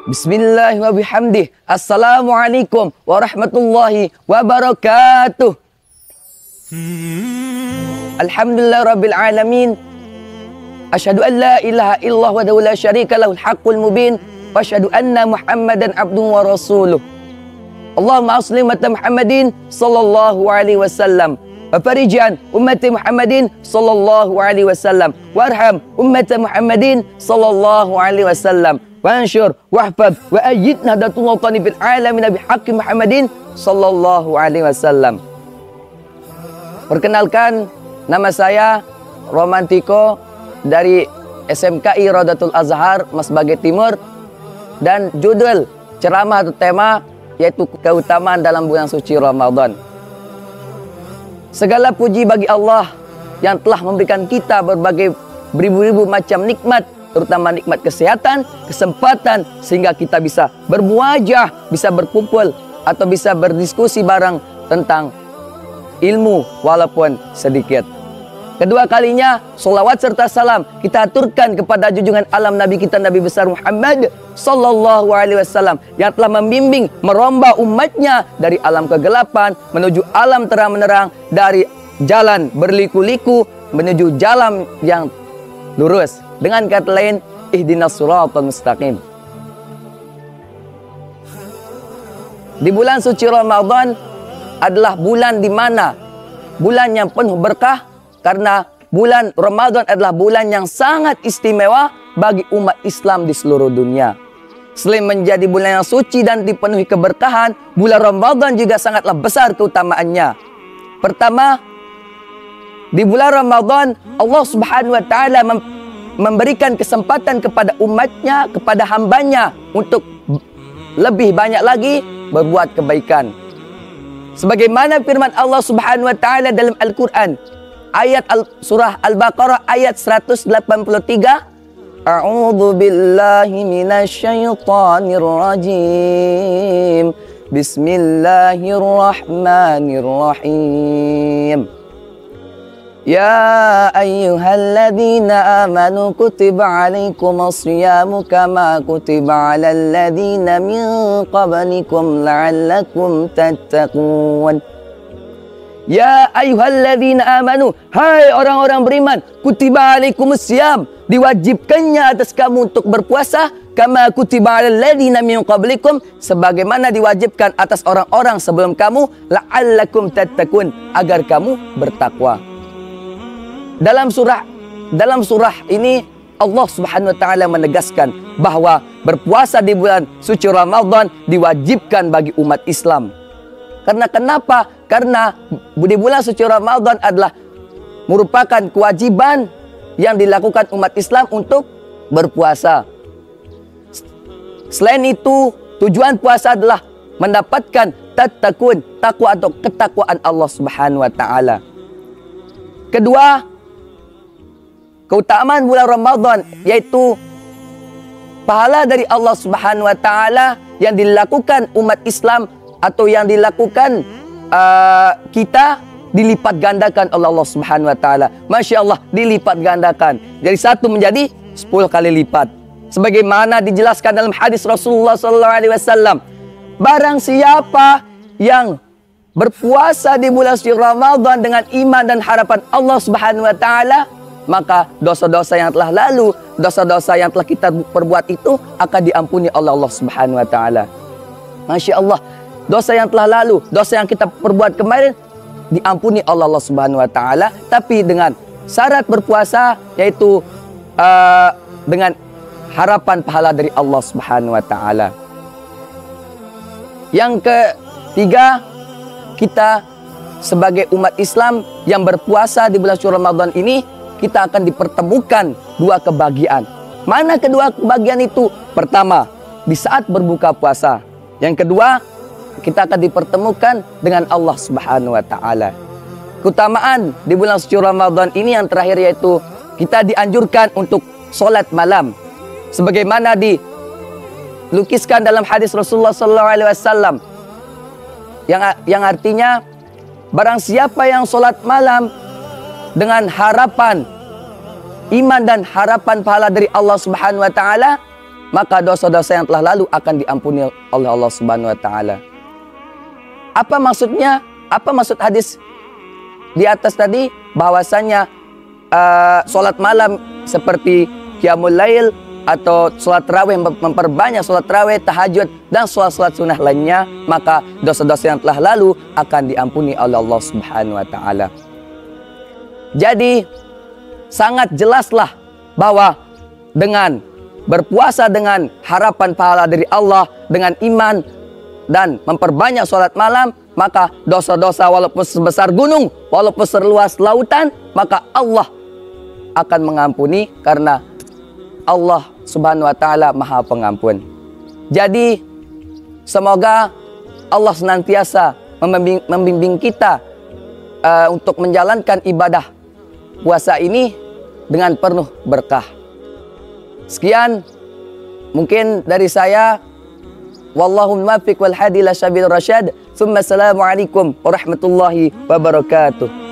Bismillah wa bihamdih. Assalamualaikum warahmatullahi wabarakatuh. Alhamdulillah rabbil alamin. Asyhadu an la ilaha illallah wahdahu la syarika lahul haqqul mubin wa asyhadu anna Muhammadan abduhu wa rasuluh. Allahumma asli ummata Muhammadin sallallahu alaihi wasallam wa farijan ummati Muhammadin sallallahu alaihi wasallam warham ummata Muhammadin sallallahu alaihi wasallam. Wansyur, wahfad, wa ayyid nahdlatul watani fil alamin bihaqqi Muhammadin sallallahu alaihi wasallam. Perkenalkan, nama saya Romantiko dari SMKI Rodatul Azhar, Masbage Timur, dan judul ceramah atau tema yaitu keutamaan dalam bulan suci Ramadan. Segala puji bagi Allah yang telah memberikan kita berbagai beribu-ribu macam nikmat, terutama nikmat kesehatan, kesempatan, sehingga kita bisa bermuajah, bisa berkumpul, atau bisa berdiskusi bareng tentang ilmu walaupun sedikit. Kedua kalinya, sholawat serta salam kita aturkan kepada junjungan alam Nabi kita, Nabi besar Muhammad sallallahu alaihi wasallam, yang telah membimbing, merombak umatnya dari alam kegelapan menuju alam terang-menerang, dari jalan berliku-liku menuju jalan yang lurus. Dengan kata lain, ihdinas siratal mustaqim. Di bulan suci Ramadan adalah bulan di mana bulan yang penuh berkah, karena bulan Ramadan adalah bulan yang sangat istimewa bagi umat Islam di seluruh dunia. Selain menjadi bulan yang suci dan dipenuhi keberkahan, bulan Ramadan juga sangatlah besar keutamaannya. Pertama, di bulan Ramadan Allah Subhanahu wa taala memberikan kesempatan kepada umatnya, kepada hambanya untuk lebih banyak lagi berbuat kebaikan. Sebagaimana firman Allah Subhanahu wa taala dalam Al-Qur'an, ayat surah Al-Baqarah ayat 183, A'udzu billahi minasyaitonir rajim. Bismillahirrahmanirrahim. Ya ayyuhalladzina amanu kutiba alaikumus syiyamu kama kutiba alal ladzina min qablikum la'allakum tattaqun. Ya ayyuhalladzina amanu, hai orang-orang beriman, kutiba alaikumus syiyam, diwajibkannya atas kamu untuk berpuasa, kama kutiba alal ladzina min qablikum, sebagaimana diwajibkan atas orang-orang sebelum kamu, la'allakum tattaqun, agar kamu bertakwa. Dalam surah ini Allah Subhanahu wa taala menegaskan bahwa berpuasa di bulan suci Ramadan diwajibkan bagi umat Islam. Karena kenapa? Karena di bulan suci Ramadan adalah merupakan kewajiban yang dilakukan umat Islam untuk berpuasa. Selain itu, tujuan puasa adalah mendapatkan tattaqun, takwa atau ketakwaan Allah Subhanahu wa taala. Kedua, keutamaan bulan Ramadan yaitu pahala dari Allah Subhanahu wa taala yang dilakukan umat Islam atau yang dilakukan kita dilipat gandakan oleh Allah Subhanahu wa taala. Masya Allah, dilipat gandakan. Dari 1 menjadi 10 kali lipat. Sebagaimana dijelaskan dalam hadis Rasulullah sallallahu alaihi wasallam, barang siapa yang berpuasa di bulan suci Ramadan dengan iman dan harapan Allah Subhanahu wa taala, maka dosa-dosa yang telah lalu, dosa-dosa yang telah kita perbuat itu akan diampuni oleh Allah Subhanahu wa taala. Masya Allah, dosa yang telah lalu, dosa yang kita perbuat kemarin diampuni oleh Allah Subhanahu wa taala, tapi dengan syarat berpuasa, yaitu dengan harapan pahala dari Allah Subhanahu wa taala. Yang ketiga, kita sebagai umat Islam yang berpuasa di bulan suci Ramadan ini, kita akan dipertemukan 2 kebahagiaan. Mana kedua kebahagiaan itu? Pertama, di saat berbuka puasa. Yang kedua, kita akan dipertemukan dengan Allah Subhanahu wa taala. Keutamaan di bulan suci Ramadan ini yang terakhir yaitu kita dianjurkan untuk sholat malam. Sebagaimana dilukiskan dalam hadis Rasulullah sallallahu alaihi wasallam yang artinya, barang siapa yang sholat malam dengan harapan iman dan harapan pahala dari Allah Subhanahu wa taala, maka dosa-dosa yang telah lalu akan diampuni oleh Allah Subhanahu wa taala. Apa maksudnya? Apa maksud hadis di atas tadi? Bahwasanya sholat malam seperti qiyamul lail atau sholat tarawih, memperbanyak sholat tarawih, tahajud dan sholat-sholat sunnah lainnya, maka dosa-dosa yang telah lalu akan diampuni oleh Allah Subhanahu wa taala. Jadi sangat jelaslah bahwa dengan berpuasa dengan harapan pahala dari Allah, dengan iman dan memperbanyak sholat malam, maka dosa-dosa walaupun sebesar gunung, walaupun seluas lautan, maka Allah akan mengampuni karena Allah Subhanahu wa taala Maha Pengampun. Jadi semoga Allah senantiasa membimbing kita untuk menjalankan ibadah puasa ini dengan penuh berkah. Sekian mungkin dari saya. Wallahu muwaffiq wal hadi ila syabil rasyad. Assalamualaikum warahmatullahi wabarakatuh.